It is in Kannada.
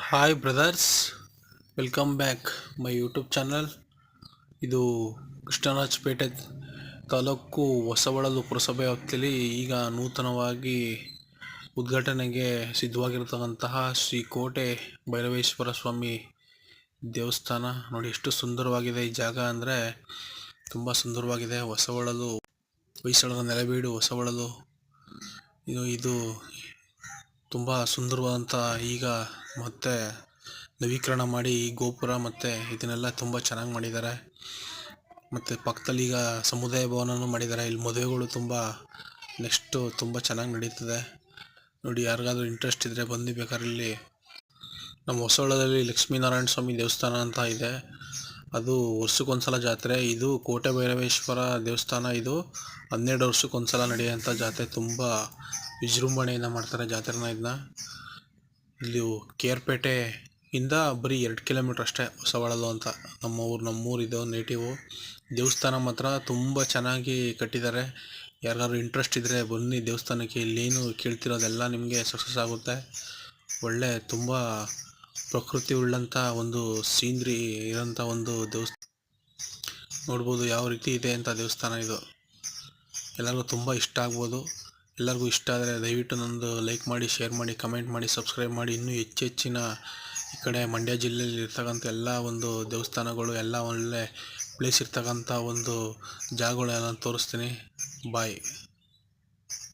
Hi brothers, welcome back my YouTube channel. ಇದು ಕೃಷ್ಣರಾಜಪೇಟೆ ತಾಲೂಕು ಹೊಸಬಳಲು ಪುರಸಭೆ ವ್ಯಾಪ್ತಿಯಲ್ಲಿ ಈಗ ನೂತನವಾಗಿ ಉದ್ಘಾಟನೆಗೆ ಸಿದ್ಧವಾಗಿರ್ತಕ್ಕಂತಹ ಶ್ರೀ ಕೋಟೆ ಭೈರವೇಶ್ವರ ಸ್ವಾಮಿ ದೇವಸ್ಥಾನ. ನೋಡಿ ಎಷ್ಟು ಸುಂದರವಾಗಿದೆ ಈ ಜಾಗ ಅಂದರೆ ತುಂಬ ಸುಂದರವಾಗಿದೆ. ಹೊಸಬಳಲು ಹೊಯ್ಸಳರ ನೆಲೆಬೀಡು ಹೊಸಬಳಲು. ಇದು ತುಂಬ ಸುಂದರವಾದಂಥ ಈಗ ಮತ್ತೆ ನವೀಕರಣ ಮಾಡಿ ಈ ಗೋಪುರ ಮತ್ತು ಇದನ್ನೆಲ್ಲ ತುಂಬ ಚೆನ್ನಾಗಿ ಮಾಡಿದ್ದಾರೆ. ಮತ್ತು ಪಕ್ಕದಲ್ಲಿ ಈಗ ಸಮುದಾಯ ಭವನನೂ ಮಾಡಿದ್ದಾರೆ. ಇಲ್ಲಿ ಮದುವೆಗಳು ನೆಕ್ಸ್ಟು ತುಂಬ ಚೆನ್ನಾಗಿ ನಡೀತದೆ. ನೋಡಿ, ಯಾರಿಗಾದ್ರೂ ಇಂಟ್ರೆಸ್ಟ್ ಇದ್ದರೆ ಬಂದು ಬೇಕಾದ್ರೆ ಇಲ್ಲಿ ನಮ್ಮ ಹೊಸಬಳದಲ್ಲಿ ಲಕ್ಷ್ಮೀನಾರಾಯಣ ಸ್ವಾಮಿ ದೇವಸ್ಥಾನ ಅಂತ ಇದೆ. ಅದು ವರ್ಷಕ್ಕೊಂದ್ಸಲ ಜಾತ್ರೆ. ಇದು ಕೋಟೆ ಭೈರವೇಶ್ವರ ದೇವಸ್ಥಾನ. ಇದು 12 ವರ್ಷಕ್ಕೊಂದ್ಸಲ ನಡೆಯುವಂಥ ಜಾತ್ರೆ. ತುಂಬ ವಿಜೃಂಭಣೆಯಿಂದ ಮಾಡ್ತಾರೆ ಜಾತ್ರೆನ. ಇಲ್ಲಿ ಕೇರ್ಪೇಟೆಯಿಂದ ಬರೀ 2 ಕಿಲೋಮೀಟ್ರ್ ಅಷ್ಟೇ ಹೊಸಬಳಲು ಅಂತ. ನಮ್ಮೂರಿದು ನೇಟಿವು. ದೇವಸ್ಥಾನ ಮಾತ್ರ ತುಂಬ ಚೆನ್ನಾಗಿ ಕಟ್ಟಿದ್ದಾರೆ. ಯಾರಿಗಾದ್ರು ಇಂಟ್ರೆಸ್ಟ್ ಇದ್ದರೆ ಬನ್ನಿ ದೇವಸ್ಥಾನಕ್ಕೆ. ಇಲ್ಲೇನು ಕೇಳ್ತಿರೋದೆಲ್ಲ ನಿಮಗೆ ಸಕ್ಸಸ್ ಆಗುತ್ತೆ. ಒಳ್ಳೆ ತುಂಬ ಪ್ರಕೃತಿ ಉಳ್ಳಂಥ ಒಂದು ಸೀನ್ರಿ ಇರೋಂಥ ಒಂದು ದೇವಸ್ಥಾನ. ನೋಡ್ಬೋದು ಯಾವ ರೀತಿ ಇದೆ ಅಂತ ದೇವಸ್ಥಾನ. ಇದು ಎಲ್ಲರಿಗೂ ತುಂಬ ಇಷ್ಟ ಆಗ್ಬೋದು. ಎಲ್ಲರಿಗೂ ಇಷ್ಟ ಆದರೆ ದಯವಿಟ್ಟು ನಂದು ಲೈಕ್ ಮಾಡಿ, ಶೇರ್ ಮಾಡಿ, ಕಮೆಂಟ್ ಮಾಡಿ, ಸಬ್ಸ್ಕ್ರೈಬ್ ಮಾಡಿ. ಇನ್ನೂ ಹೆಚ್ಚಿನ ಈ ಕಡೆ ಮಂಡ್ಯ ಜಿಲ್ಲೆಯಲ್ಲಿ ಇರ್ತಕ್ಕಂಥ ಎಲ್ಲ ಒಂದು ದೇವಸ್ಥಾನಗಳು, ಎಲ್ಲ ಒಳ್ಳೆ ಪ್ಲೇಸ್ ಇರ್ತಕ್ಕಂಥ ಒಂದು ಜಾಗಗಳು ಎಲ್ಲ ತೋರಿಸ್ತೀನಿ. ಬಾಯ್.